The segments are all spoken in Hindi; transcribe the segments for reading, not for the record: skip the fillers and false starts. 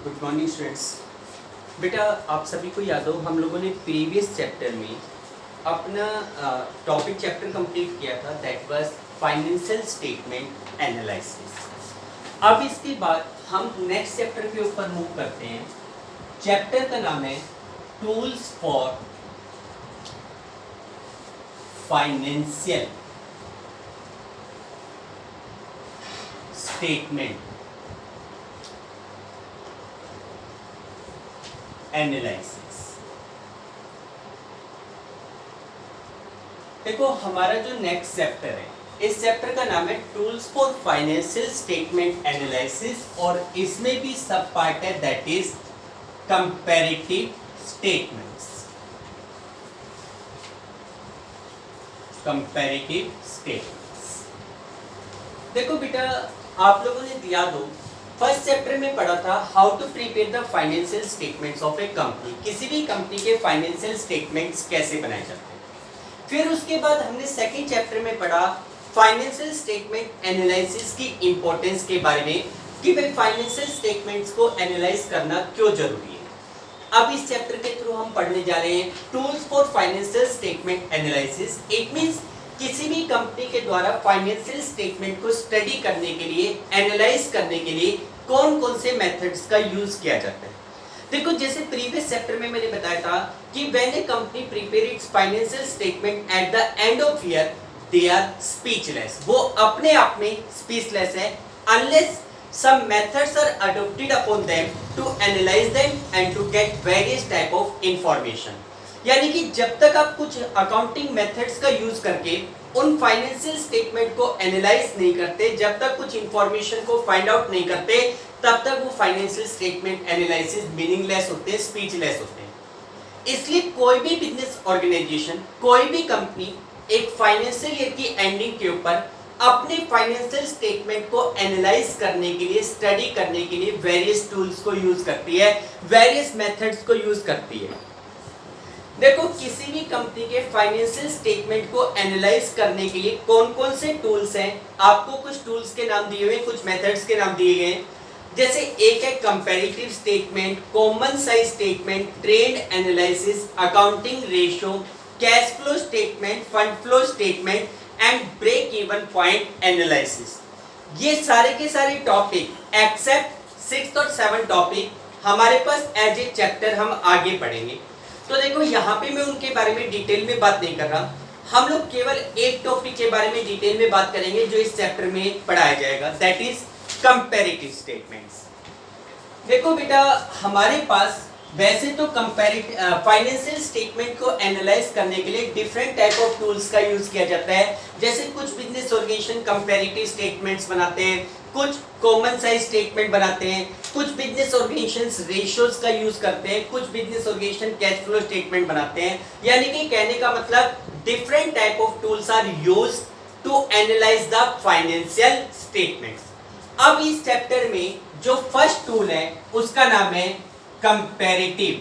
Good morning students. बेटा आप सभी को याद हो हम लोगों ने प्रीवियस चैप्टर में अपना टॉपिक चैप्टर कंप्लीट किया था, that was financial statement analysis. अब इसके बाद हम नेक्स्ट चैप्टर के ऊपर मूव करते हैं। चैप्टर का नाम है tools for financial statement analysis. देखो हमारा जो नेक्स्ट चैप्टर है, इस चैप्टर का नाम है tools for financial statement analysis और इसमें भी सब पार्ट है, that is comparative statements. Comparative statements. देखो बेटा आप लोगों ने याद हो फर्स्ट चैप्टर में पढ़ा था how to prepare the financial statements of a company. किसी भी कंपनी के फाइनेंशियल स्टेटमेंट्स कैसे बनाए जाते हैं। फिर उसके बाद हमने सेकंड चैप्टर में पढ़ा फाइनेंशियल स्टेटमेंट एनालिसिस की इंपॉर्टेंस के बारे में कि भाई फाइनेंशियल स्टेटमेंट्स को एनालाइज करना क्यों जरूरी है। अब इस चैप्टर के थ्रू हम पढ़ने जा रहे हैं tools for financial statement analysis. It means किसी भी कंपनी के द्वारा फाइनेंशियल स्टेटमेंट को स्टडी करने के लिए, एनालाइज करने के लिए कौन कौन से मेथड्स का यूज किया जाता है। देखो जैसे प्रीवियस चैप्टर में मैंने बताया था कि when a company prepares its financial statement at the end of year they are speechless. वो अपने आप में स्पीचलेस है unless some methods are adopted upon them to analyze them and to get various type of information। यानी कि जब तक आप कुछ अकाउंटिंग मेथड्स का यूज करके उन फाइनेंशियल स्टेटमेंट को एनालाइज नहीं करते, जब तक कुछ इंफॉर्मेशन को फाइंड आउट नहीं करते, तब तक वो फाइनेंशियल स्टेटमेंट एनालिसिस मीनिंगलेस होते हैं, स्पीचलेस होते हैं। इसलिए कोई भी बिजनेस ऑर्गेनाइजेशन, कोई भी कंपनी एक फाइनेंशियल ईयर की एंडिंग के ऊपर अपने फाइनेंशियल स्टेटमेंट को एनालाइज करने के लिए, स्टडी करने के लिए वेरियस टूल्स को यूज करती है, वेरियस मेथड्स को यूज करती है। देखो किसी भी कंपनी के फाइनेंशियल स्टेटमेंट को एनालाइज करने के लिए कौन कौन से टूल्स हैं, आपको कुछ टूल्स के नाम दिए हुए, कुछ मेथड्स के नाम दिए गए। जैसे एक है comparative statement, common size statement, trend analysis, accounting ratio, cash flow statement, fund flow statement and break even point analysis. ये सारे के सारे टॉपिक एक्सेप्ट 6th और 7th टॉपिक हमारे पास एज ए चैप्टर हम आगे पढ़ेंगे। तो देखो यहाँ पे मैं उनके बारे में डिटेल में बात नहीं कर रहा, हम लोग केवल एक टॉपिक के बारे में डिटेल में बात करेंगे जो इस चैप्टर में पढ़ाया जाएगा, दैट इज कंपैरेटिव स्टेटमेंट्स। देखो बेटा हमारे पास वैसे तो फाइनेंशियल स्टेटमेंट को एनालाइज करने के लिए डिफरेंट टाइप ऑफ टूल्स का यूज किया जाता है। जैसे कुछ बिजनेस ऑर्गेनाइजेशन कंपैरेटिव स्टेटमेंट्स बनाते हैं, कुछ कॉमन साइज स्टेटमेंट बनाते हैं, कुछ बिजनेस ऑर्गेनाइजेशंस रेशियोज का यूज करते हैं, कुछ business organisation cash flow statement बनाते हैं। यानी कि कहने का मतलब different type of tools are used to analyse the financial statements. अब इस चैप्टर में जो फर्स्ट टूल है उसका नाम है कंपैरेटिव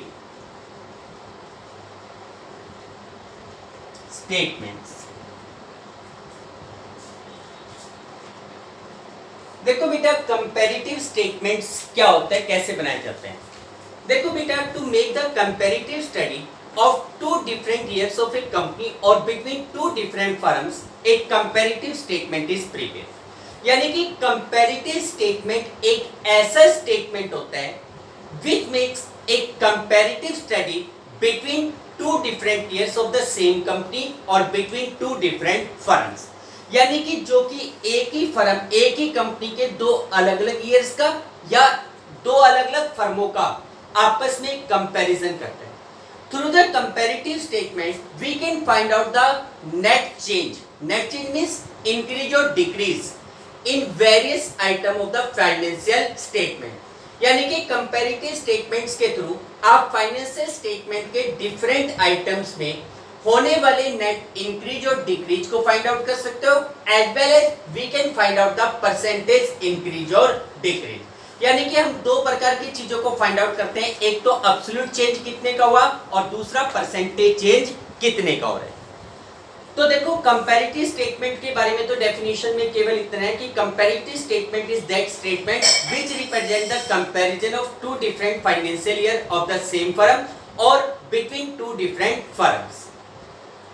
स्टेटमेंट्स। देखो बेटा कंपैरेटिव स्टेटमेंट्स क्या होता है, कैसे बनाए जाते हैं। देखो बेटा to make the comparative study of two different years of a company और between two different firms a comparative statement is prepared. यानी कि कंपैरेटिव स्टेटमेंट एक ऐसा स्टेटमेंट होता है which makes a comparative study between two different years of the same company or between two different firms। यानी कि जो कि एक ही फर्म, एक ही कंपनी के दो अलग अलग ईयर्स का या दो अलग अलग फर्मों का आपस में कंपैरिजन करते हैं। Through the comparative statement we can find out the net change. Net change means increase और decrease in various item of the financial statement. यानी कि कंपैरेटिव स्टेटमेंट्स के थ्रू आप फाइनेंशियल स्टेटमेंट के डिफरेंट आइटम्स में होने वाले नेट इंक्रीज और डिक्रीज को फाइंड आउट कर सकते हो, as well as we can find out the percentage increase और डिक्रीज। यानी कि हम दो प्रकार की चीजों को फाइंड आउट करते हैं, एक तो एब्सोल्यूट चेंज कितने का हुआ और दूसरा परसेंटेज चेंज कितने का हो रहा है। तो देखो कंपैरेटिव स्टेटमेंट के बारे में तो डेफिनेशन में केवल इतना है कि comparative statement is that statement which represent the comparison of two different financial year of the same firm और बिटवीन टू डिफरेंट फर्म्स।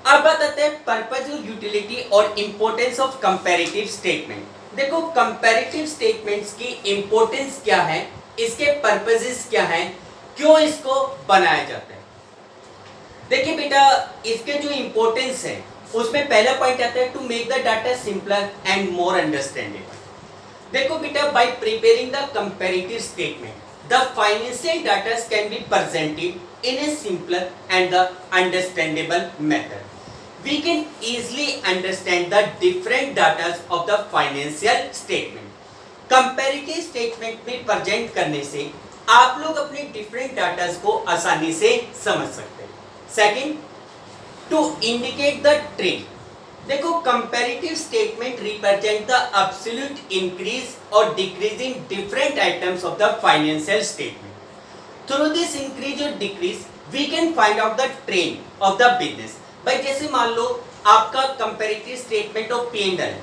अब बताते हैं पर्पस और यूटिलिटी और इंपॉर्टेंस ऑफ कंपैरेटिव स्टेटमेंट। देखो कंपैरेटिव स्टेटमेंट्स की इंपॉर्टेंस क्या है, इसके पर्पसेस क्या हैं, क्यों इसको बनाया जाता है। देखिए बेटा, इसके जो इंपॉर्टेंस है उसमें पहला पॉइंट आता है to make the data simpler and more understandable. देखो बेटा, by preparing the comparative statement the financial data can be presented in a simpler and the understandable method. We can easily understand the different data of the financial statement. Comparative statement में प्रेजेंट करने से आप लोग अपने डिफरेंट डाटा को आसानी से समझ सकते हैं। Second, to indicate the trend. देखो comparative statement represent the absolute increase और decrease in different items of the financial statement. Through this increase और decrease we can find out the trend of the business. भाई जैसे मान लो आपका कंपैरेटिव स्टेटमेंट ऑफ P&L,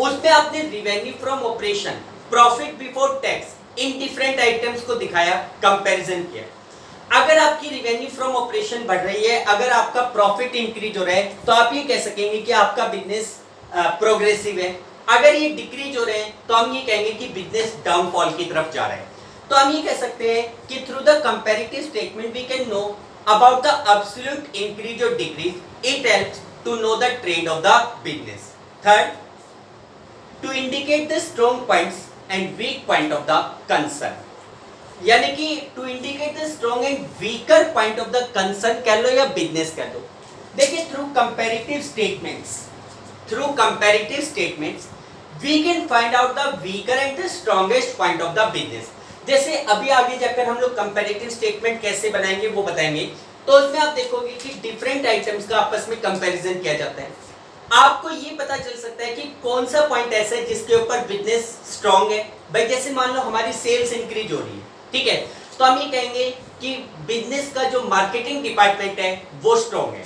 उसमें आपने revenue from operation, profit before tax in different items को दिखाया, कंपैरिजन किया। अगर आपकी रिवेन्यू फ्रॉम ऑपरेशन बढ़ रही है, अगर आपका प्रॉफिट इंक्रीज हो रहा है, तो आप ये कह सकेंगे कि आपका बिजनेस प्रोग्रेसिव है। अगर ये डिक्रीज हो रहे हैं तो हम ये कहेंगे कि बिजनेस डाउनफॉल की तरफ जा रहा है। तो हम ये कह सकते हैं कि through the comparative statement we can know about the absolute increase or decrease. It helps to know the trend of the business. Third, to indicate the strong points and weak point of the concern. यानी कि to indicate the strong and weaker point of the concern कह लो या business कह लो। देखिए through comparative statements we can find out the weaker and the strongest point of the business. जैसे अभी आगे जाकर हम लोग कंपैरेटिव स्टेटमेंट कैसे बनाएंगे वो बताएंगे। तो उसमें आप देखोगे कि डिफरेंट आइटम्स का आपस में कंपैरिजन किया जाता है। आपको ये पता चल सकता है कि कौन सा पॉइंट ऐसा है जिसके ऊपर बिजनेस स्ट्रांग है। भाई जैसे मान लो हमारी सेल्स इंक्रीज हो रही है, ठीक है, तो हम ये कहेंगे कि बिजनेस का जो मार्केटिंग डिपार्टमेंट है वो स्ट्रांग है।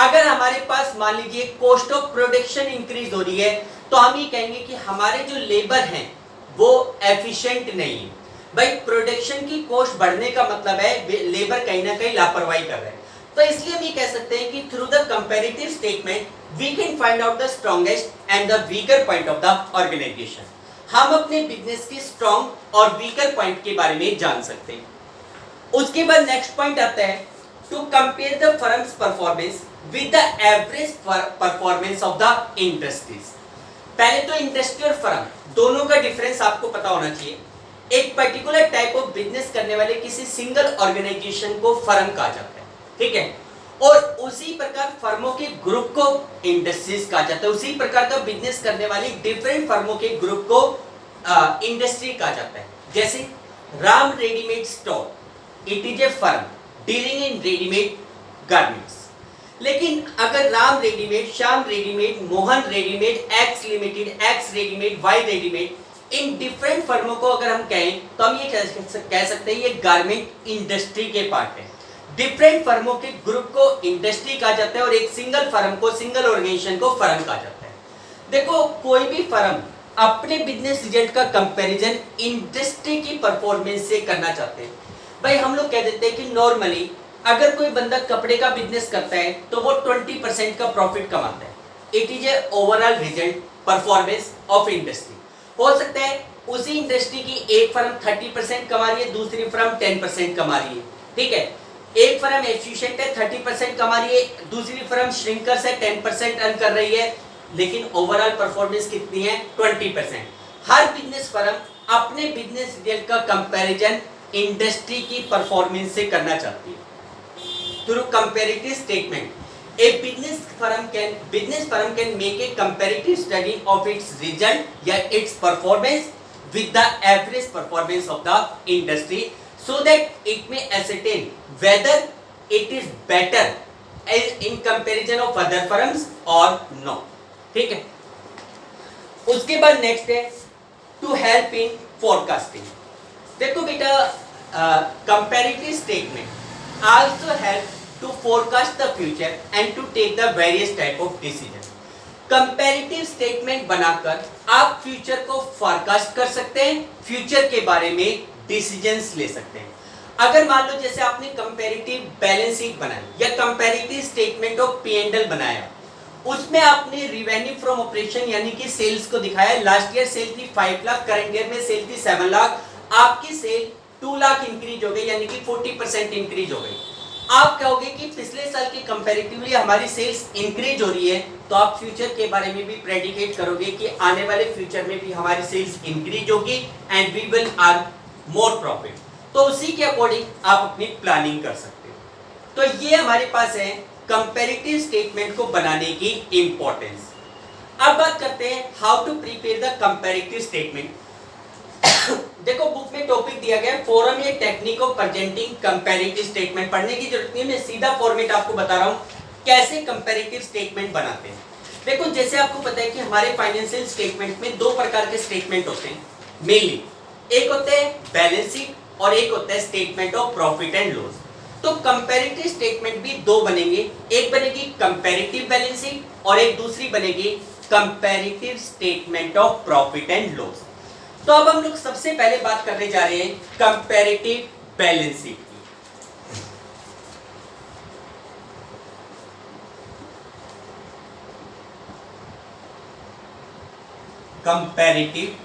अगर हमारे पास मान लीजिए कॉस्ट ऑफ प्रोडक्शन इंक्रीज हो रही है, तो हम ये कहेंगे कि हमारे जो लेबर हैं वो एफिशिएंट नहीं है। भाई प्रोडक्शन की कॉस्ट बढ़ने का मतलब है लेबर कहीं ना कहीं लापरवाही कर रहे हैं। तो इसलिए हम ये कह सकते हैं कि through the comparative statement we can find out the strongest and the weaker point of the organisation. हम अपने बिजनेस के स्ट्रॉन्ग और वीकर पॉइंट के बारे में जान सकते हैं। उसके बाद नेक्स्ट पॉइंट आता है to compare the firms performance with the average performance of the industries. पहले तो इंडस्ट्री और फर्म दोनों का डिफरेंस आपको पता होना चाहिए। एक पर्टिकुलर टाइप ऑफ बिजनेस करने वाले किसी सिंगल ऑर्गेनाइजेशन को फर्म कहा जाता है, ठीक है, और उसी प्रकार फर्मों के ग्रुप को इंडस्ट्रीज कहा जाता है। उसी प्रकार का बिजनेस करने वाली डिफरेंट फर्मों के ग्रुप को इंडस्ट्री कहा जाता है। जैसे Ram readymade store, it is a firm dealing in readymade garments. लेकिन अगर Ram readymade, Shyam readymade, Mohan readymade, X limited, X readymade, Y readymade, इन डिफरेंट फर्मों को अगर हम कहें तो हम ये कह सकते हैं ये गारमेंट इंडस्ट्री के पार्ट है। डिफरेंट फर्मों के ग्रुप को इंडस्ट्री कहा जाता है और एक सिंगल फर्म को, सिंगल ऑर्गेनाइजेशन को फर्म कहा जाता है। देखो कोई भी फर्म अपने बिजनेस रिजल्ट का कंपैरिजन इंडस्ट्री की परफॉर्मेंस से करना चाहते हैं। भाई हम लोग कह देते हैं कि नॉर्मली अगर कोई बंदा कपड़े का बिजनेस करता है तो वो 20% का प्रॉफिट कमाता है। It is A overall result performance of industry. हो सकता है उसी इंडस्ट्री की एक फर्म 30% कमा रही है, दूसरी फर्म 10% कमा रही है, ठीक है। एक फर्म एफिशिएंट है 30% कमा रही है, दूसरी फर्म श्रिंकर्स है 10% अर्न कर रही है, लेकिन ओवरऑल परफॉर्मेंस कितनी है 20%। हर बिजनेस फर्म अपने बिजनेस रिजल्ट का कंपैरिजन इंडस्ट्री की परफॉर्मेंस से करना चाहती है। Through comparative statement a business firm can make a comparative study of its result या its performance with the average performance of the industry so that it may ascertain whether it is better in comparison of other firms or no, ठीक है। उसके बाद नेक्स्ट है टू हेल्प इन फोरकास्टिंग। देखो बेटा comparative statement also help to forecast the future and to take the various type of decision. Comparative statement बनाकर आप फ्यूचर को फोरकास्ट कर सकते हैं, फ्यूचर के बारे में डिसीजंस ले सकते हैं। अगर मान लो जैसे आपने कंपैरेटिव बैलेंस शीट बनाई या कंपैरेटिव स्टेटमेंट ऑफ P&L बनाया, उसमें आपने रिवेन्यू फ्रॉम ऑपरेशन यानी कि सेल्स को दिखाया। लास्ट ईयर सेल थी 5 लाख, करंट ईयर में सेल थी 7 लाख, आपकी सेल 2 लाख इंक्रीज हो गई यानी कि 40% इंक्रीज हो गई। आप कहोगे कि पिछले साल के कंपैरेटिवली हमारी सेल्स इंक्रीज हो रही है, तो आप फ्यूचर के बारे में भी प्रेडिकेट करोगे कि आने वाले फ्यूचर में भी हमारी सेल्स इंक्रीज होगी and we will earn more profit. तो उसी के अकॉर्डिंग आप अपनी प्लानिंग कर सकते हो। तो ये हमारे पास है कंपैरेटिव स्टेटमेंट को बनाने की इंपॉर्टेंस। अब बात करते हैं how to prepare the comparative statement. देखो बुक में टॉपिक दिया गया फोरम ये technique of presenting comparative statement, पढ़ने की जरूरत नहीं है, मैं सीधा फॉर्मेट आपको बता रहा हूं कैसे कंपैरेटिव स्टेटमेंट बनाते हैं। देखो जैसे आपको पता है कि हमारे फाइनेंशियल स्टेटमेंट में दो प्रकार के स्टेटमेंट होते हैं मेनली, एक होता है बैलेंस शीट और एक होता है statement of profit and loss. तो कंपैरेटिव स्टेटमेंट भी दो बनेंगे, एक बनेगी कंपैरेटिव बैलेंस शीट और एक दूसरी बनेगी comparative statement of profit and loss. तो अब हम लोग सबसे पहले बात करने जा रहे हैं कंपैरेटिव बैलेंस शीट की। Comparative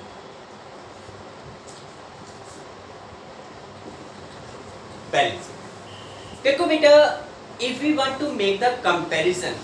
balance sheet. देखो बेटा, if we want to make the comparison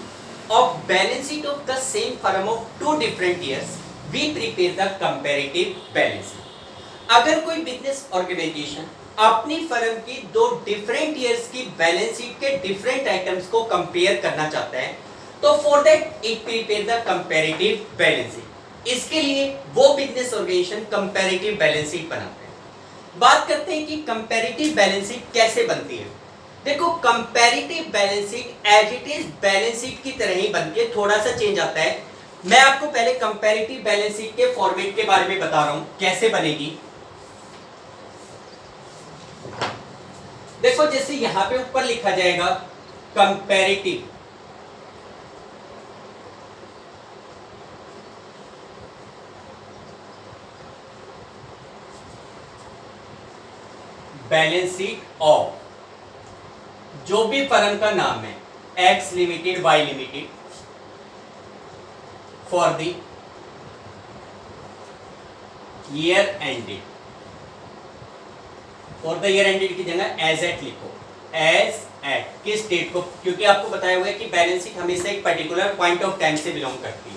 of balance sheet of the same firm of two different years, we prepare the comparative balance sheet. अगर कोई बिजनेस ऑर्गेनाइजेशन अपनी फर्म की दो डिफरेंट ईयर्स की बैलेंस शीट के डिफरेंट आइटम्स को कंपेयर करना चाहता है, तो for that it prepare the comparative balance sheet. इसके लिए वो business organisation comparative balance sheet बनाते हैं। बात करते हैं कि कंपैरेटिव बैलेंस शीट कैसे बनती है। देखो comparative balance sheet as it is balance sheet की तरह ही बनती है, थोड़ा सा चेंज आता है। मैं आपको पहले कंपैरेटिव बैलेंस शीट के फॉर्मेट के बारे में बता रहा हूं कैसे बनेगी। देखो जैसे यहां पे ऊपर लिखा जाएगा कंपैरेटिव बैलेंस शीट ऑफ, जो भी फर्म का नाम है X limited Y limited for the year ended, for the year ended की जगह एज एट लिखो, एज एट किस डेट को, क्योंकि आपको बताया हुआ है कि बैलेंस शीट हमेशा एक पर्टिकुलर पॉइंट ऑफ टाइम से बिलोंग करती है।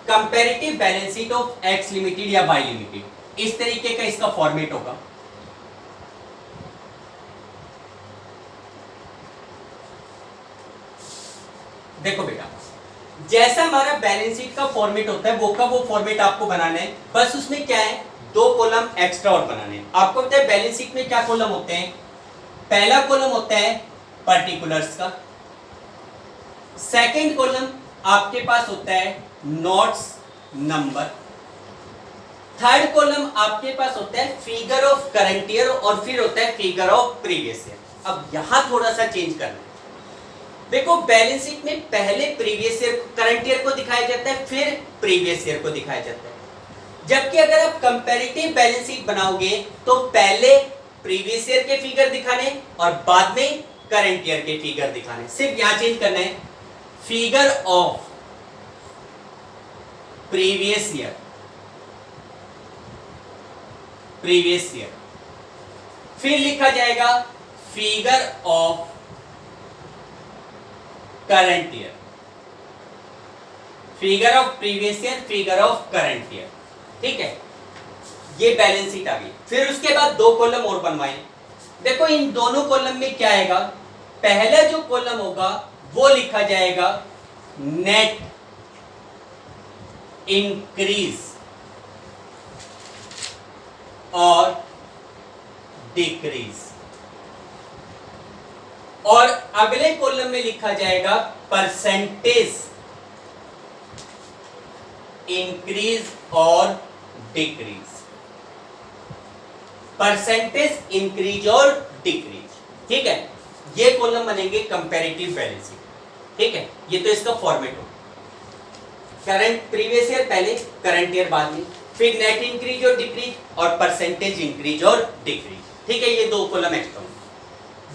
Comparative balance sheet of X limited या वाई लिमिटेड, इस तरीके का इसका फॉर्मेट होगा। देखो बेटा, जैसा हमारा बैलेंस शीट का फॉर्मेट होता है वो का वो फॉर्मेट आपको बनाना है, बस उसमें क्या है दो कॉलम एक्स्ट्रा और बनाने हैं। आपको पता है बैलेंस शीट में क्या कॉलम होते हैं, पहला कॉलम होता है पर्टिकुलर्स का, सेकंड कॉलम आपके पास होता है नोट्स नंबर, थर्ड कॉलम आपके पास होता है फिगर ऑफ करंट ईयर और फिर होता है फिगर ऑफ प्रीवियस ईयर। अब यहां थोड़ा सा चेंज करना है। देखो बैलेंस शीट में पहले प्रीवियस ईयर करंट ईयर को दिखाया जाता है, फिर प्रीवियस ईयर को दिखाया जाता है। जबकि अगर आप कंपैरेटिव बैलेंस शीट बनाओगे तो पहले प्रीवियस ईयर के फिगर दिखाने और बाद में करंट ईयर के फिगर दिखाने। सिर्फ यहां चेंज करना है, figure of previous year, previous year, फिर लिखा जाएगा figure of current year, figure of previous year, figure of current year. ठीक है, ये बैलेंस शीट आ गई। फिर उसके बाद दो कॉलम और बनवाएं। देखो इन दोनों कॉलम में क्या आएगा, पहला जो कॉलम होगा वो लिखा जाएगा नेट इंक्रीज और डिक्रीज, और अगले कॉलम में लिखा जाएगा परसेंटेज इंक्रीज और डिक्रीज, परसेंटेज इंक्रीज और डिक्रीज। ठीक है, ये कॉलम बनेंगे कंपैरेटिव बैलेंस शीट, ठीक है। ये तो इसका फॉर्मेट हो, करंट प्रीवियस ईयर पहले, करंट ईयर बाद में, फिर नेट इंक्रीज और डिक्रीज और परसेंटेज इंक्रीज और डिक्रीज, ठीक है। ये दो कॉलम एक्स्ट्रा।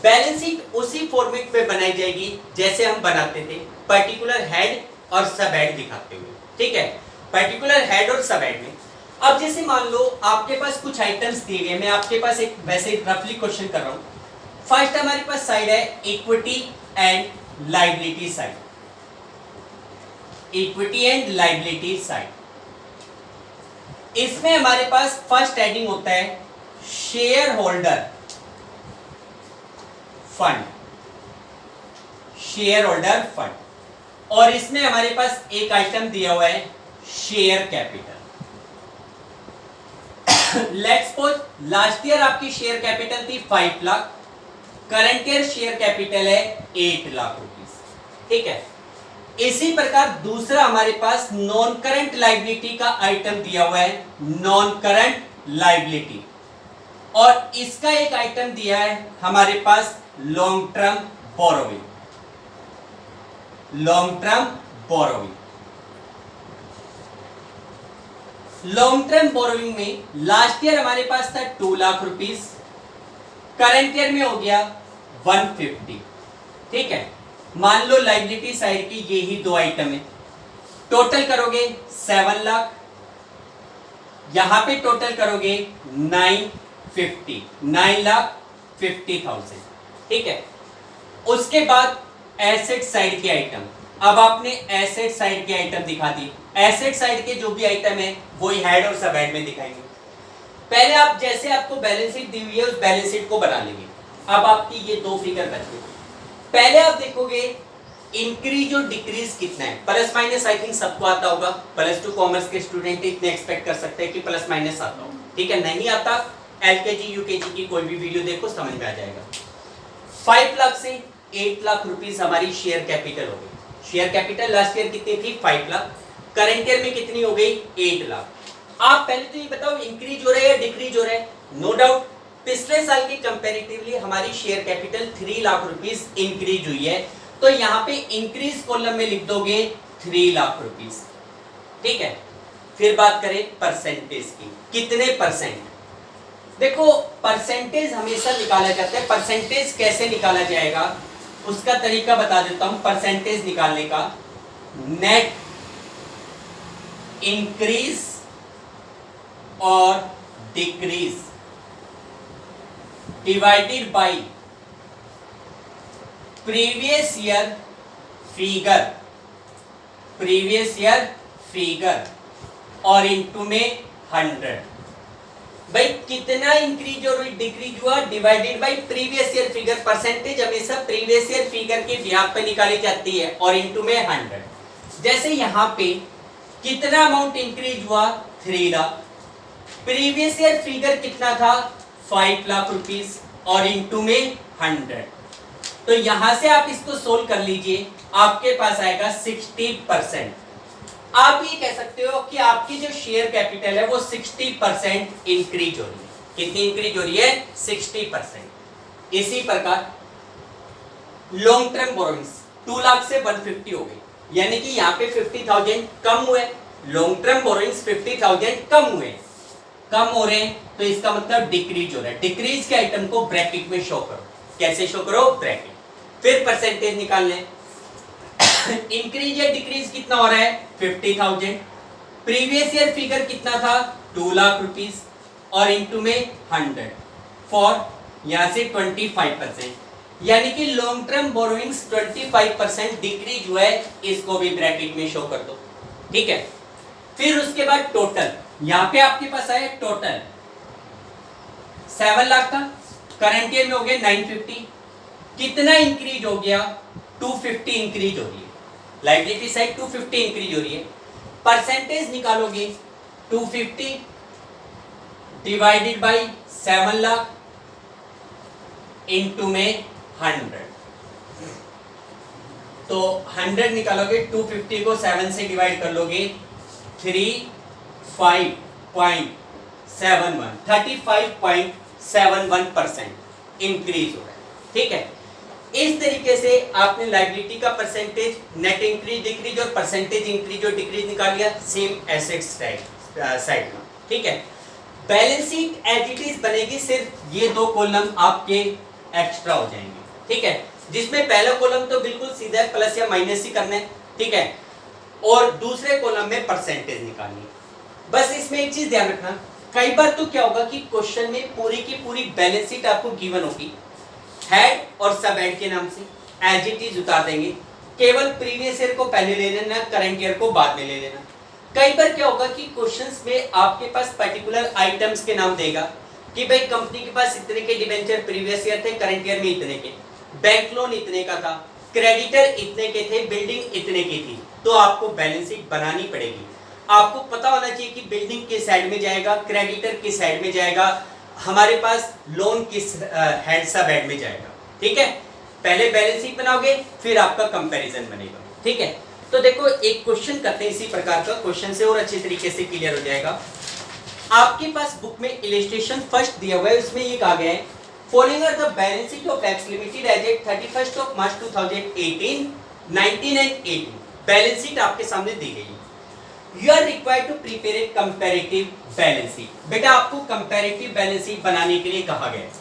बैलेंस शीट उसी फॉर्मेट पे बनाई जाएगी जैसे हम बनाते थे, पर्टिकुलर हेड और सब हेड दिखाते हुए, ठीक है। पर्टिकुलर हेड और सब हेड में अब जैसे मान लो आपके पास कुछ आइटम्स दिए गए, मैं आपके पास एक वैसे रफली क्वेश्चन कर रहा हूं। फर्स्ट हमारे पास साइड है equity and liability side, equity and liability side. इसमें हमारे पास फर्स्ट हेडिंग होता है share holder fund, share holder fund, और इसमें हमारे पास एक आइटम दिया हुआ है share capital. Let's suppose last year आपकी शेयर कैपिटल थी 5 lakh, current year share capital है 8 लाख रुपीस, ठीक है। इसी प्रकार दूसरा हमारे पास नॉन करंट लायबिलिटी का आइटम दिया हुआ है नॉन करंट लायबिलिटी, और इसका एक आइटम दिया है हमारे पास long term borrowing, long term borrowing. Long term borrowing में लास्ट ईयर हमारे पास था 2 लाख रुपीस, करंट ईयर में हो गया 150, ठीक है। मान लो लायबिलिटी साइड की यही दो आइटम है, टोटल करोगे 7 लाख, यहां पे टोटल करोगे 9,50,000, ठीक है। उसके बाद एसेट साइड के आइटम, अब आपने एसेट साइड के आइटम दिखा दी, एसेट साइड के जो भी आइटम है वही हेड और सब हेड में दिखाएंगे। पहले आप जैसे आपको बैलेंस शीट दी हुई है उस बैलेंस शीट को बना लेंगे। अब आपकी ये दो फिगर बच गई, पहले आप देखोगे इंक्रीज और डिक्रीज कितना है, प्लस माइनस आई थिंक सबको आता होगा, +2 कॉमर्स के स्टूडेंट इतने एक्सपेक्ट कर सकते हैं कि प्लस माइनस आता हो, ठीक है। नहीं आता एलकेजी यूकेजी की कोई भी वीडियो देखो समझ में आ जाएगा। 5 लाख से 8 लाख रुपीस हमारी शेयर कैपिटल हो गई। शेयर कैपिटल लास्ट ईयर कितनी थी 5 लाख, करंट ईयर में कितनी हो गई 8 लाख। आप पहले तो ये बताओ इंक्रीज हो रहा है या डिक्रीज हो रहा है। नो डाउट पिछले साल के कंपैरेटिवली हमारी share capital 3 lakh rupees increase हुई है, तो यहाँ पे इंक्रीज कॉलम में लिख दोगे 3 लाख रुपीस, ठीक है। फिर बात करें परसेंटेज की, कितने परसेंट। देखो परसेंटेज हमेशा निकाला जाता है, परसेंटेज कैसे निकाला जाएगा उसका तरीका बता देता हूं। परसेंटेज निकालने का नेट इंक्रीज और decrease divided by previous year figure, previous year figure और इनटू में 100। भाई कितना इंक्रीज और डिक्रीज हुआ divided by previous year figure. Percentage हमेशा प्रीवियस ईयर फिगर के ब्याज पे निकाली जाती है और इनटू में 100। जैसे यहां पे कितना अमाउंट इंक्रीज हुआ 3 लाख, प्रीवियस ईयर फिगर कितना था 5 लाख रुपीस और इनटू में 100। तो यहां से आप इसको सोल्व कर लीजिए, आपके पास आएगा 60%। आप ये कह सकते हो कि आपकी जो शेयर कैपिटल है वो 60% इंक्रीज हो रही है। कितनी इंक्रीज हो रही है 60%। इसी प्रकार लॉन्ग टर्म बोरोइंग्स 2 लाख से 150 हो गई, यानी कि यहाँ पे 50,000 कम हुए। लॉन्ग टर्म बोरोइंग्स 50,000 कम हुए, कम हो रहे हैं, तो इसका मतलब डिक्रीज हो रहा है। डिक्रीज के आइटम को ब्रैकेट में शो करो। कैसे शो करो ब्रैकेट। फिर परसेंटेज निकालने, इंक्रीज या डिक्रीज कितना हो रहा है 50,000। प्रीवियस ईयर फिगर कितना था 2 लाख रुपीस और इनटू में 100 फॉर यहां से 25%, यानी कि लॉन्ग टर्म बोरोइंग्स 25% डिक्रीज हुआ है, इसको भी ब्रैकेट में शो कर दो, ठीक है। फिर उसके बाद टोटल, यहां पे आपके पास आया टोटल 7 लाख था, करंट ईयर में हो गया 950। कितना इंक्रीज हो गया 250 इंक्रीज हो रही है, लायबिलिटी साइड 250 इंक्रीज हो रही है। परसेंटेज निकालोगे 250 डिवाइडेड बाय 7 लाख इनटू में 100। तो 100 निकालोगे, 250 को 7 से डिवाइड कर लोगे 35.71% इंक्रीज हो रहा है, ठीक है। इस तरीके से आपने लायबिलिटी का परसेंटेज, नेट इंक्रीज डिक्रीज और परसेंटेज इंक्रीज और डिक्रीज निकाल लिया सेम एसेट साइड का, ठीक है। Balance sheet as it is बनेगी, सिर्फ ये दो कॉलम आपके एक्स्ट्रा हो जाएंगे, ठीक है, जिसमें पहला कॉलम तो बिल्कुल सीधा प्लस या माइनस ही करना है, ठीक है, और दूसरे कॉलम में परसेंटेज निकालनी है। बस इसमें एक चीज ध्यान रखना, कई बार तो क्या होगा कि क्वेश्चन में पूरी की पूरी बैलेंस शीट आपको गिवन होगी, हेड और सब हेड के नाम से एज इट इज उतार देंगे, केवल प्रीवियस ईयर को पहले ले लेना, करंट ईयर को बाद में ले लेना। कई बार क्या होगा कि क्वेश्चंस में आपके पास पर्टिकुलर आइटम्स के नाम देगा कि भाई कंपनी के पास इतने के डिबेंचर प्रीवियस ईयर थे, करंट ईयर में इतने के, बैंक लोन इतने का था, क्रेडिटर इतने के थे, बिल्डिंग इतने की थी, तो आपको बैलेंस शीट बनानी पड़ेगी। आपको पता होना चाहिए कि बिल्डिंग किस साइड में जाएगा, क्रेडिटर किस साइड में जाएगा, हमारे पास लोन किस हेड सब हेड में जाएगा, ठीक है। पहले बैलेंस शीट बनाओगे फिर आपका कंपैरिजन बनेगा, ठीक है। तो देखो एक क्वेश्चन करते हैं इसी प्रकार का, क्वेश्चन से और अच्छे तरीके से क्लियर हो जाएगा। आपके पास बुक में इलस्ट्रेशन फर्स्ट दिया हुआ है, उसमें ये कहा गया है following are the balance sheet of X limited as at 31st of March 2018, 19 and 18। Balance sheet आपके सामने दी गई है। You are required to prepare a comparative balance sheet। बेटा आपको comparative balance sheet बनाने के लिए कहा गया है।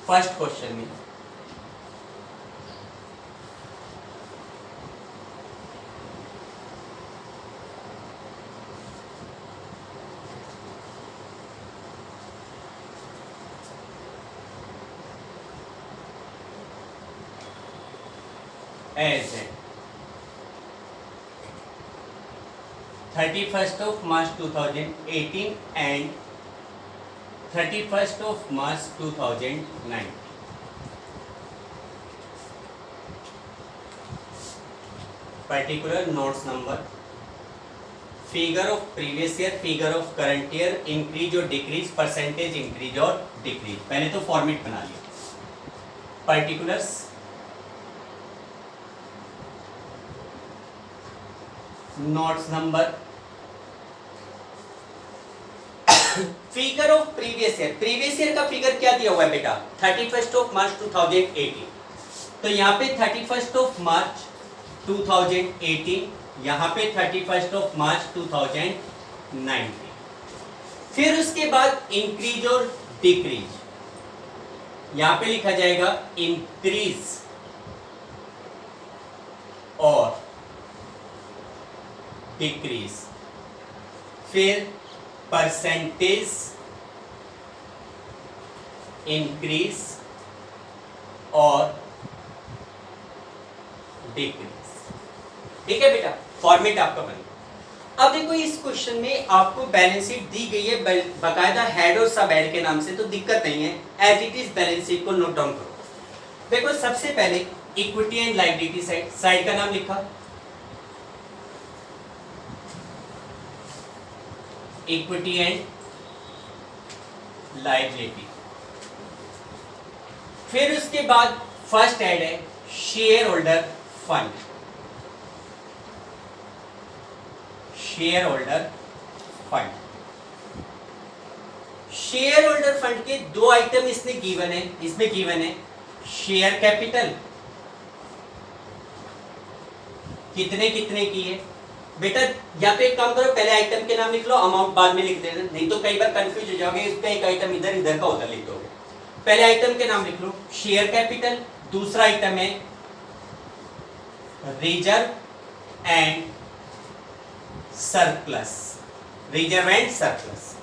फर्स्ट क्वेश्चन में as at 31st of March 2018 and 31st of March 2009। Particular notes number, figure of previous year, figure of current year, increase और decrease, percentage increase और decrease। पहले तो फॉर्मेट बना लिया। Particulars, notes number, figure of previous year. Previous year का फिगर क्या दिया हुआ है बेटा? 31st of March 2018। तो यहाँ पे 31st of March 2018, यहाँ पे 31st of March 2019। फिर उसके बाद इंक्रीज और डिक्रीज, यहाँ पे लिखा जाएगा इंक्रीज और डिक्रीज। फिर परसेंटेज इंक्रीज और डिक्रीज, ठीक है बेटा, फॉर्मेट आपका बनेगा। अब देखो इस क्वेश्चन में आपको बैलेंस शीट दी गई है बकायदा हेड और सब हेड के नाम से, तो दिक्कत नहीं है, as it is balance sheet को नोट डाउन करो। देखो सबसे पहले equity and liability side, side का नाम लिखा इक्विटी एंड लायबिलिटी। फिर उसके बाद फर्स्ट हेड है share holder fund, share holder fund. Share holder fund के दो आइटम इसमें गिवन है, इसमें गिवन है शेयर कैपिटल कितने कितने की है। बेटा यहाँ पे एक काम करो, पहले आइटम के नाम लिख लो, अमाउंट बाद में लिख देना, नहीं तो कई बार कंफ्यूज हो जाओगे, इसका एक आइटम इधर इधर का उधर लिख दोगे। पहले आइटम के नाम लिख लो शेयर कैपिटल, दूसरा आइटम है reserve and surplus, reserve and surplus.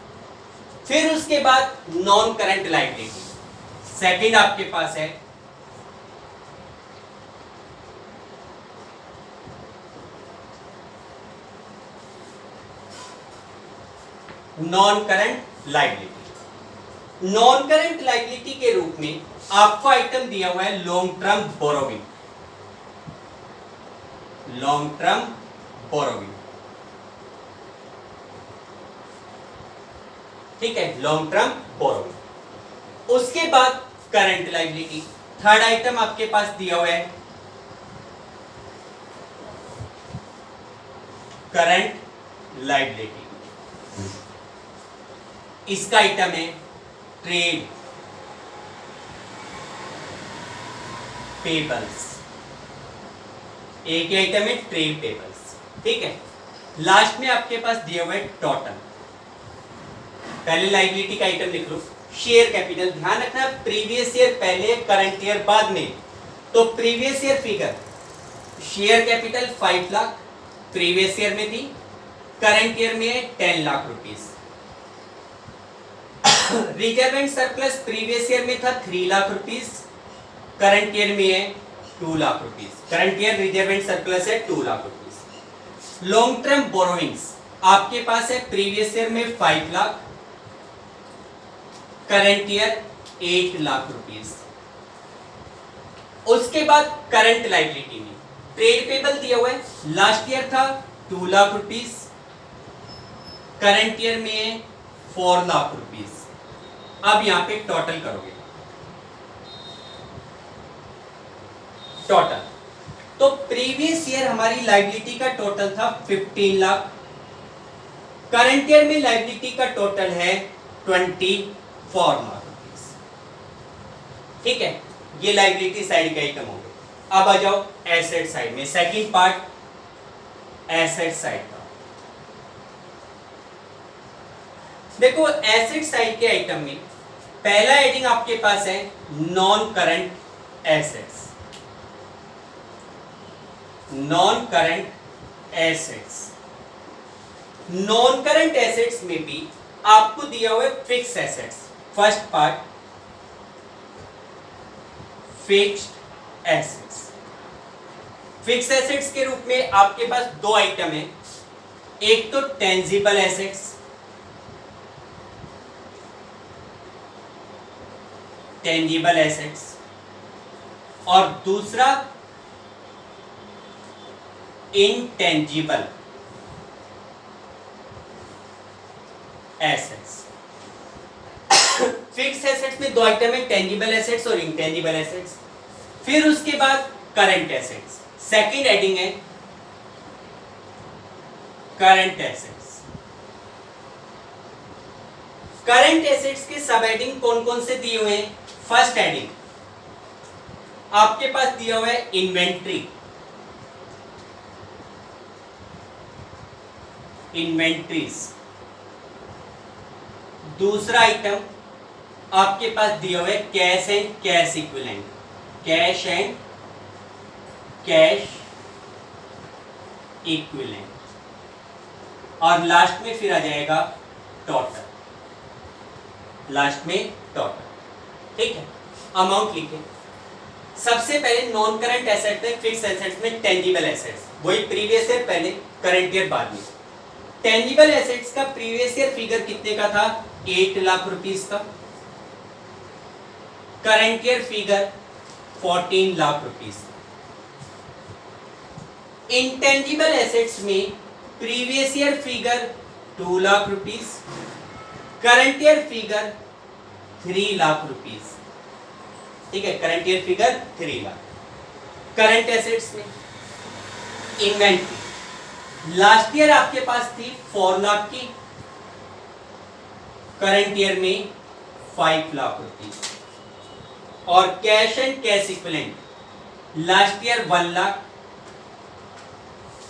फिर उसके बाद नॉन करंट लायबिलिटी, सेकंड आपके पास है non current liability. Non current liability के रूप में आपको आइटम दिया हुआ है long term borrowing, long term borrowing. ठीक है, लॉन्ग टर्म बोरोइंग। उसके बाद करंट लायबिलिटी, थर्ड आइटम आपके पास दिया हुआ है करंट लायबिलिटी। इसका आइटम है ट्रेड पेबल्स, एक ही आइटम है ट्रेड पेबल्स, ठीक है। लास्ट में आपके पास दिया हुआ है टोटल। पहले लायबिलिटी का आइटम लिख लो, शेयर कैपिटल। ध्यान रखना प्रीवियस ईयर पहले, करंट ईयर बाद में। तो previous year figure, share capital 5 lakh previous year में थी, करंट ईयर में है 10 lakh rupees. Reserve and surplus previous year में था 3 लाख रुपीस, करंट ईयर में है 2 lakh rupees. Current year reserve and surplus है 2 lakh rupees. Long term borrowings आपके पास है प्रीवियस ईयर में 5 lakh, current year 8 lakh rupees. उसके बाद करंट लायबिलिटी में ट्रेड पेबल दिया हुआ है, लास्ट ईयर था 2 लाख रुपीस, करंट ईयर में है 4 लाख रुपीस। अब यहां पे टोटल करोगे, टोटल तो प्रीवियस ईयर हमारी लायबिलिटी का टोटल था 15 लाख, करंट ईयर में लायबिलिटी का टोटल है 24 लाख रुपीस, ठीक है। ये लायबिलिटी साइड का आइटम हो गया। अब आ जाओ एसेट साइड में, सेकंड पार्ट एसेट साइड का। देखो एसेट साइड के आइटम में पहला हेडिंग आपके पास है non current assets. Non current assets, non current assets में भी आपको दिया हुआ है fix assets. First part fixed assets. Fix assets के रूप में आपके पास दो आइटम है, एक तो टेंजिबल एसेट्स, टेंजिबल एसेट्स, और दूसरा इनटेंजिबल एसेट्स। फिक्स एसेट्स में दो आइटम है, टेंजिबल एसेट्स और इनटेंजिबल एसेट्स। फिर उसके बाद करंट एसेट्स, सेकंड हेडिंग है करंट एसेट्स। करंट एसेट्स के सब हेडिंग कौन कौन से दिए हुए हैं? फर्स्ट हेडिंग आपके पास दिया हुआ है इन्वेंट्री, इन्वेंट्रीज। दूसरा आइटम आपके पास दिया हुआ है cash and cash equivalent, cash and cash equivalent, और लास्ट में फिर आ जाएगा टोटल, लास्ट में टोटल, ठीक है। अमाउंट लिखे। सबसे पहले नॉन करंट एसेट में, फिक्स एसेट्स में टेंजिबल एसेट्स, वही प्रीवियस ईयर पहले, करंट ईयर बाद में। टेंजिबल एसेट्स का प्रीवियस ईयर फिगर कितने का था? 8 लाख रुपीस का। Current year figure 14 lakh rupees. Intangible assets में previous year figure 2 lakh rupees, current year figure 3 lakh rupees, ठीक है। Current year figure 3 lakh. Current assets में इन्वेंट्री लास्ट ईयर आपके पास थी 4 लाख की, करंट ईयर में 5 लाख रुपीस। और cash and cash equivalent last year 1 lakh,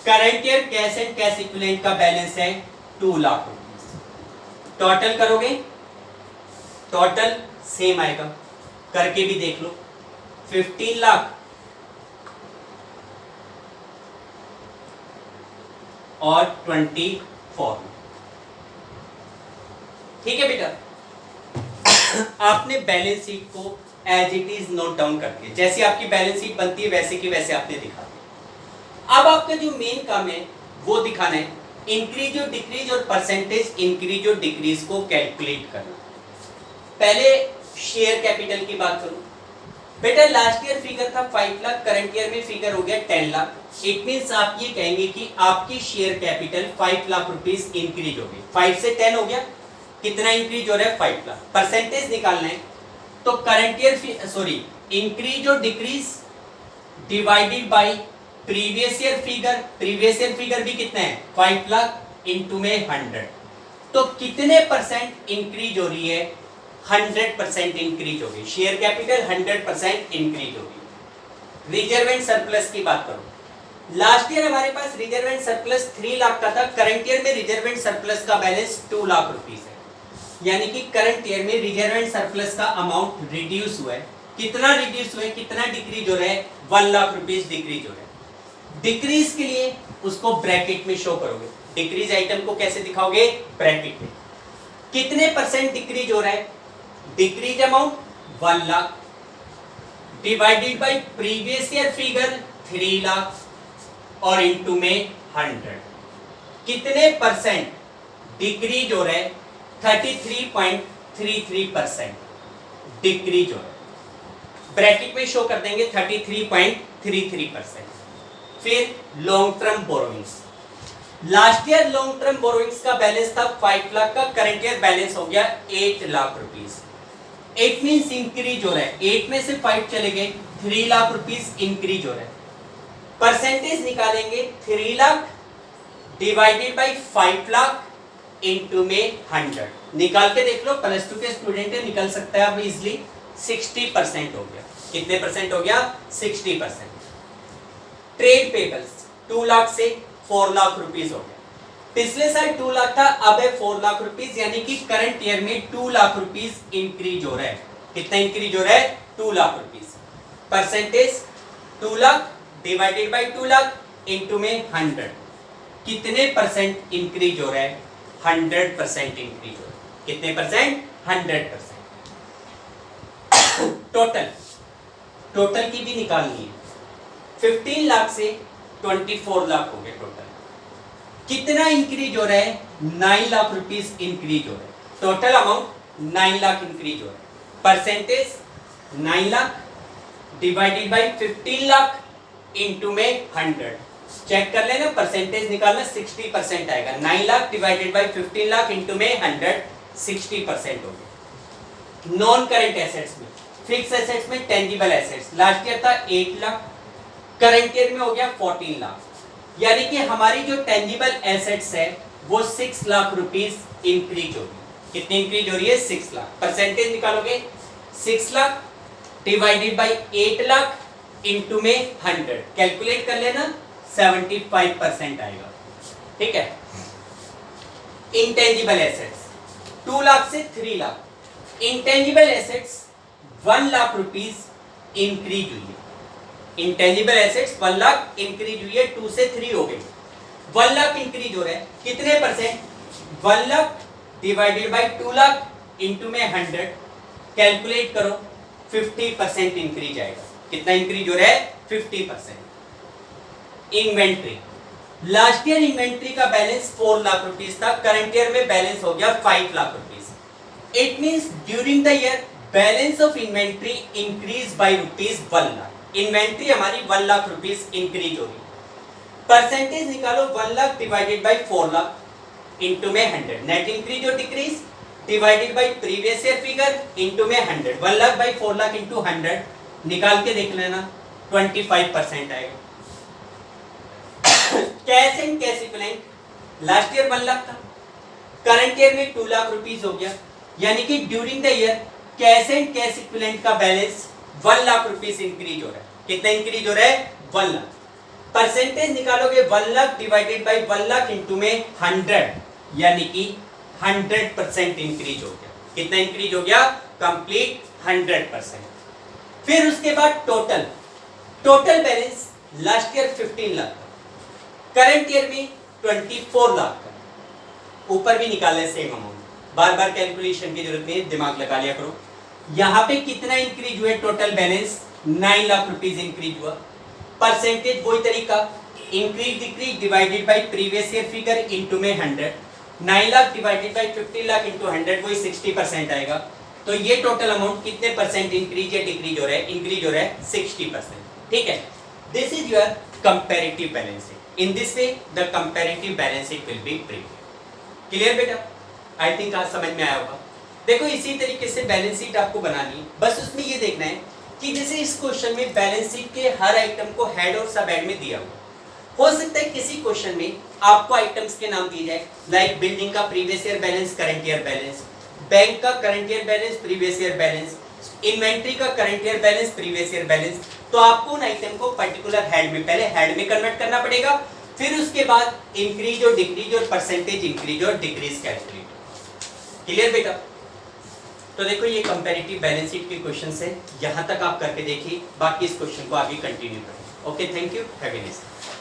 current year cash and cash equivalent का बैलेंस है 2 लाख रुपीस। टोटल करोगे, टोटल सेम आएगा, करके भी देख लो, 15 लाख और 24। ठीक है बेटा, आपने बैलेंस शीट को as it is note down कर दिया, जैसे आपकी बैलेंस शीट बनती है वैसे की वैसे आपने दिखा दिया। अब आपका जो मेन काम है वो दिखाना है इंक्रीज और डिक्रीज और परसेंटेज इंक्रीज और डिक्रीज को कैलकुलेट करना। पहले शेयर कैपिटल की बात करूं बेटा, लास्ट ईयर फिगर था 5 लाख, करंट ईयर में फिगर हो गया 10 लाख। इट मींस आप ये कहेंगे कि आपकी share capital 5 lakh rupees increase हो गई, 5 से 10 हो गया, कितना इंक्रीज हो रहा है 5 लाख। परसेंटेज निकालना है तो करंट ईयर इंक्रीज और decrease divided by previous year figure. Previous year figure भी कितना है 5 लाख इंटू में 100। तो कितने परसेंट इंक्रीज हो रही है 100% इंक्रीज होगी। शेयर कैपिटल 100% इंक्रीज होगी। रिजर्व एंड सरप्लस की बात करो, लास्ट ईयर हमारे पास रिजर्व एंड सरप्लस 3 लाख का था, करंट ईयर में रिजर्व एंड सरप्लस का बैलेंस 2 लाख रुपीस है। यानी कि करंट ईयर में रिजर्व एंड सरप्लस का अमाउंट रिड्यूस हुआ है। कितना रिड्यूस हुआ है, कितना डिक्रीज हो रहा है 1 लाख रुपीस डिक्रीज हो रहा है। डिक्रीज के लिए उसको ब्रैकेट में शो करोगे। डिक्रीज आइटम को कैसे दिखाओगे, ब्रैकेट में। कितने परसेंट डिक्रीज हो रहा है, decrease amount 1 lakh divided by previous year figure 3 lakh और इनटू में 100। कितने परसेंट डिक्रीज हो रहा है 33.33% डिक्रीज हो रहा है। ब्रैकेट में शो कर देंगे 33.33%। फिर long term borrowings, last year long term borrowings का बैलेंस था 5 लाख का, करंट ईयर बैलेंस हो गया 8 लाख रुपीस। 8 मींस इंक्रीज हो रहा है, 8 में से 5 चले गए 3 लाख रुपीस इंक्रीज हो रहा है। परसेंटेज निकालेंगे 3 lakh divided by 5 lakh into में 100। निकाल के देख लो, +2 के स्टूडेंट है, निकल सकता है आप इजीली। 60% हो गया। कितने परसेंट हो गया 60%। ट्रेड पेबल्स 2 लाख से 4 लाख रुपीस हो गया। पिछले साल 2 लाख था, अब है 4 लाख रुपीस, यानी कि करंट ईयर में 2 लाख रुपीस इंक्रीज हो रहा है। कितना इंक्रीज हो रहा है 2 lakh rupees. Percentage 2 lakh divided by 2 lakh into में 100। कितने परसेंट इंक्रीज हो रहा है 100% इंक्रीज हो रहा है। कितने परसेंट 100%। टोटल की भी निकालनी है। 15 लाख से 24 लाख हो गए टोटल। कितना इंक्रीज हो रहा है 9 लाख रुपीस इंक्रीज हो रहा है। टोटल अमाउंट 9 लाख इंक्रीज हो रहा है। Percentage 9 lakh divided by 15 lakh into में 100। चेक कर लेना, परसेंटेज निकालना 60% आएगा। 9 lakh divided by 15 lakh into में 100 60% हो गया। नॉन करंट एसेट्स में, फिक्स एसेट्स में टेंजिबल एसेट्स लास्ट ईयर था 8 लाख, करंट ईयर में हो गया 14 लाख। यानी कि हमारी जो टेंजिबल एसेट्स है वो 6 लाख रुपीस इंक्रीज होगी। कितनी इंक्रीज हो रही है 6 लाख। परसेंटेज निकालोगे 6 lakh divided by 8 lakh into में 100। कैलकुलेट कर लेना 75% आएगा। ठीक है। इंटेंजिबल एसेट्स 2 लाख से 3 lakh. Intangible assets 1 lakh rupees increase हुई है। इंटेंजिबल एसेट्स 1 लाख इंक्रीज हुई है, 2 से 3 हो गई। 1 लाख इंक्रीज हो रहा है, कितने percent 1 lakh divided by 2 lakh into में 100। कैलकुलेट करो 50% इंक्रीज आएगा। कितना इंक्रीज हो रहा है 50%। इन्वेंट्री, लास्ट ईयर इन्वेंट्री का बैलेंस 4 लाख रुपीस था, करंट ईयर में बैलेंस हो गया 5 lakh rupees. It means during the year balance of inventory increase by ₹1 lakh. Inventory हमारी 1 लाख रुपीस इंक्रीज होगी। परसेंटेज निकालो 1 lakh divided by 4 lakh into में 100। नेट इंक्रीज और decrease divided by previous year figure into में 100। 1 लाख बाय 4 लाख इनटू 100 निकाल के देख लेना 25% आएगा। Cash and cash equivalent last year 1 lakh था, करंट ईयर में 2 लाख रुपीस हो गया। यानी कि during the year cash and cash equivalent का बैलेंस 1 लाख रुपीस इंक्रीज हो रहा है। कितना इंक्रीज हो रहा है 1 लाख। परसेंटेज निकालोगे 1 lakh divided by 1 lakh into में 100, यानी कि 100% इंक्रीज हो गया। कितना इंक्रीज हो गया कंप्लीट 100%। फिर उसके बाद total balance last year 15 lakh का, करंट ईयर में 24 लाख का। ऊपर भी निकाले सेम अमाउंट, बार बार कैलकुलेशन की जरूरत नहीं, दिमाग लगा लिया करो। यहाँ पे कितना इंक्रीज हुआ total balance 9 lakh rupees increase हुआ। परसेंटेज वही तरीका, increase decrease divided by previous year figure into में 100। 9 lakh divided by 15 lakh into 100 वही 60% आएगा। तो ये टोटल अमाउंट कितने परसेंट इंक्रीज या डिक्रीज हो रहा है, इंक्रीज हो रहा है 60%। ठीक है, this is your comparative balance sheet. In this way the comparative balance sheet will be prepared. Clear बेटा? आई थिंक आज समझ में आया होगा। देखो इसी तरीके से बैलेंस शीट आपको बनानी है, बस उसमें ये देखना है कि जैसे इस क्वेश्चन में बैलेंस शीट के हर आइटम को हेड और सब हेड में दिया हुआ, हो सकता है किसी क्वेश्चन में आपको आइटम्स के नाम दिए जाए, लाइक बिल्डिंग का previous year balance, current year balance, bank का current year balance, previous year balance, inventory का current year balance, previous year balance. तो आपको उन आइटम को पर्टिकुलर हेड में, पहले हेड में कन्वर्ट करना पड़ेगा, फिर उसके बाद इंक्रीज और डिक्रीज और परसेंटेज इंक्रीज और डिक्रीज कैलकुलेट। क्लियर बेटा? तो देखो ये कंपैरेटिव बैलेंस शीट के क्वेश्चन है, यहां तक आप करके देखिए, बाकी इस क्वेश्चन को आगे कंटिन्यू करें। Okay, thank you, have a nice day.